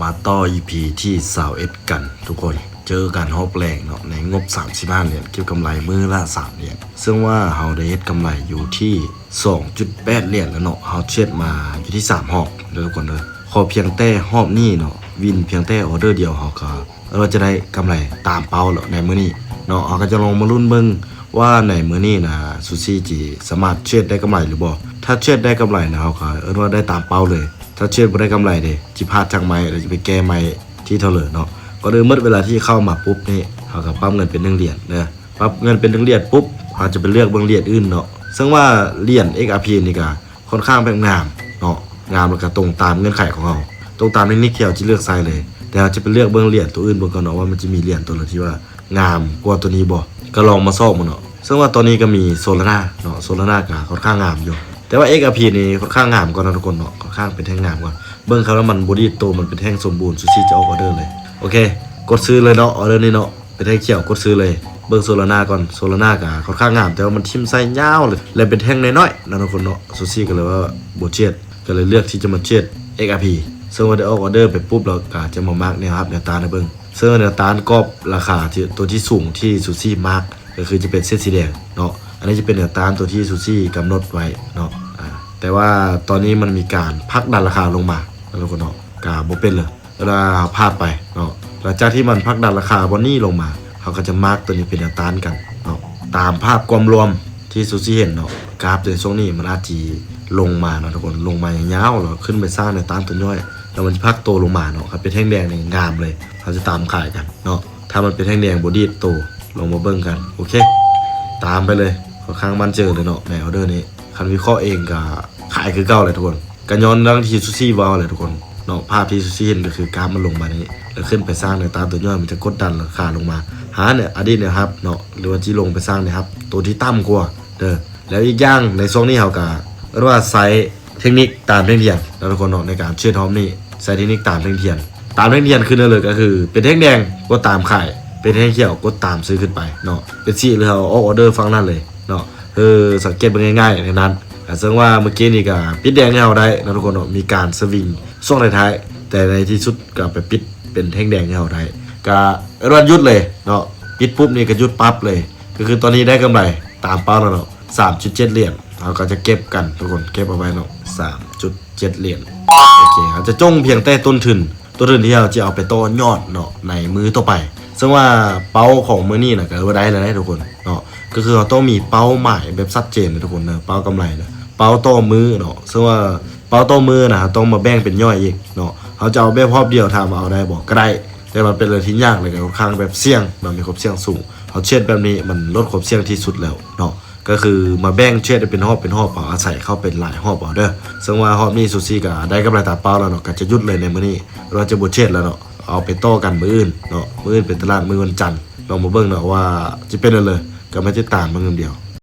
มาต่อ EP ที่21กันทุกคนเจอกันฮอบแรงเนาะในงบ35เหรียญเก็บกำไรมือละ3เหรียญซึ่งว่าเฮาได้เฮ็ดกำไรอยู่ที่ 2.8 เหรียญแล้วเนาะเฮาเช็ดมาอยู่ที่3หอบเด้อทุกคนเด้อขอเพียงแต่หอบนี้เนาะวินเพียงแต่ออเดอร์เดียวเฮาก็เราจะได้กำไรตามเป้าแล้วในมื้อนี้เนาะเฮาก็จะลองมาลุ้นเบิ่งว่าในมื้อนี้นะซูซี่จีสามารถเช็ดได้กำไรหรือบ่ถ้าเช็ดได้กำไรนะเฮาก็ว่าได้ตามเป้าเลยถ้าเช็ดบ่ได้กำไรเด้จิพลาดจังไม้เราจะไปแก้ไม้ที่เท่าเลยเนาะก็เดิมเมื่อเวลาที่เข้ามาปุ๊บนี่เขาก็ปั๊มเงินเป็น1เหรียญเนอะปั๊บเงินเป็น1เหรียญปุ๊บเขาจะไปเลือกเบิ่งเหรียญอื่นเนาะซึ่งว่าเหรียญ XRP นี่ก็ค่อนข้างเป็นงามเนาะงามแล้วก็ตรงตามเงื่อนไขของเราตรงตามที่ที่เราจะเลือกไซส์เลยแต่เราจะไปเลือกเบิ่งเหรียญตัวอื่นเบิ่งก่อนเนาะว่ามันจะมีเหรียญตัวไหนที่ว่างามกว่าตัวนี้บ่ก็ลองมาซอกมันเนาะซึ่งว่าตอนนี้ก็มีโซลาร่าเนาะโซลาร่าก็ค่อนข้างงามอยู่แต่ว่า XRP นี่ค่อนข้างงามกว่านะทุกคนเนาะค่อนข้างเป็นแท่งงามกว่าเบิ่งครับแล้วมันบอดี้โตมันเป็นแท่งสมบูรณ์ซูซี่จะออกออเดอร์เลยโอเคกดซื้อเลยเนาะออเดอร์นี้เนาะเป็นแท่งเขียวกดซื้อเลยเบิ่งโซลาร่าก่อนโซลาร่าก็ค่อนข้างงามแต่ว่ามันทิ่มไส้ยาวเลยและเป็นแท่งน้อยๆนะทุกคนเนาะซูซี่ก็เลยว่าบ่เช็ดก็เลยเลือกที่จะมาเช็ด XRP ซึ่งว่าได้ออกออเดอร์ไปปุ๊บเราก็จะมามาร์กเนี่ยครับแนวต้านให้เบิ่งซึ่งแนวต้านก็ราคาที่ตัวที่สูงที่ซูซี่มาร์กก็คือจะเป็นเส้นสีแดงเนาะอันนี้จะเป็นแนวต้านตัวที่ซูซี่กำหนดไว้เนาะแต่ว่าตอนนี้มันมีการพักดันราคาลงมาแล้วทุกคนเนาะกาบ่เป็นเลยเวลาพลาดไปเนาะหลังจากที่มันพักดันราคาบอนนี่ลงมาเขาก็จะมาร์กตัวนี้เป็นแนวต้านกันเนาะตามภาพความรวมที่ซูซี่เห็นเนาะกราฟในช่วงนี้มันอาจจะลงมาเนาะทุกคนลงมาอย่างยาวแล้วขึ้นไปสร้างแนวต้านตัวย่อยแล้วมันพักโตลงมาเนาะครับเป็นแท่งแดงนี่งามเลยเขาจะตามขายกันเนาะถ้ามันเป็นแท่งแดงบอดี้โตลงมาเบิ่งกันโอเคตามไปเลยค่อนข้างมั่นเจอเลยเนาะในออเดอร์นี้คันวิเคราะห์เองก็ขายคือเก่าเลยทุกคนกันย้อนดังที่ซูซี่วาวเลยทุกคนเนาะภาพที่ซูซี่เห็นก็คือกราฟมันลงมานี้แล้วขึ้นไปสร้างในตามตัวย่อยมันจะกดดันราคาลงมาหาเนี่ยอดีตเนี่ยครับเนาะหรือว่าที่ลงไปสร้างเนี่ยครับตัวที่ต่ำกว่าเด้อแล้วอีกอย่างในช่วงนี้เขาก็เรียกว่าไซส์เทคนิคตามเทคนิคแล้วทุกคนเนาะในการเชื่อทอมนี่ไซส์เทคนิคตามเทคนิคตามเทคนิคคือนั่นเลยก็คือเป็นแท่งแดงก็ตามขายเป็นแท่งเขียวก็ตามซื้อขึ้นไปเนาะเป็นซี่หรือเขาออกออเดอร์ฟังนั่นเลยเนาะสังเกตเป็นง่ายๆในนั้นซึ่งว่าเมื่อกี้นี่ก็ปิดแดงให้เราได้นะทุกคนเนาะมีการสวิงช่วงท้ายๆแต่ในที่สุดก็ไปปิดเป็นแท่งแดงให้เราได้ก็รวนยุดเลยเนาะปิดปุ๊บนี่ก็ยุดปั๊บเลยก็คือตอนนี้ได้กำไรตามเป้าแล้วเนาะ 3.7 เหรียญเราก็จะเก็บกันทุกคนเก็บเอาไว้เนาะ 3.7 เหรียญโอเคเราจะจ้องเพียงแต่ต้นทุนที่เราจะเอาไปต่อยอดเนาะในมือต่อไปซึ่งว่าเป้าของมื้อนี้น่ะก็ว่าได้แล้วนะทุกคนเนาะก็คือเราต้องมีเป้าหมายแบบชัดเจนนะทุกคนเนาะเป้ากำไรนะเป้าต่อมือเนาะซึ่งว่าเป้าต่อมือนะต้องมาแบ่งเป็นย่อยอีกเนาะเขาจะเอาแบบรอบเดียวทำเอาได้บอกก็ได้แต่มันเป็นอะไรที่ยากเลยค่อนข้างแบบเสี่ยงมันมีความเสี่ยงสูงเขาเช็ดแบบนี้มันลดความเสี่ยงที่สุดแล้วเนาะก็คือมาแบ่งเช็ดเป็นหอบเอาอาศัยเข้าเป็นหลายหอบเอาเด้อซึ่งว่าหอบนี้ซูซี่ก็ได้กำไรตามเป้าแล้วเนาะก็จะยุดเลยในมื้อนี้เราจะบ่เช็ดแล้วเนาะเอาไปต่อกันมื้ออื่นเนาะมื้ออื่นเป็นตลาดมื้อวันจันทร์ลองมาเบิ่งเนาะว่าจะเป็นอะไรก็ไม่ติดตามมื้อเดียว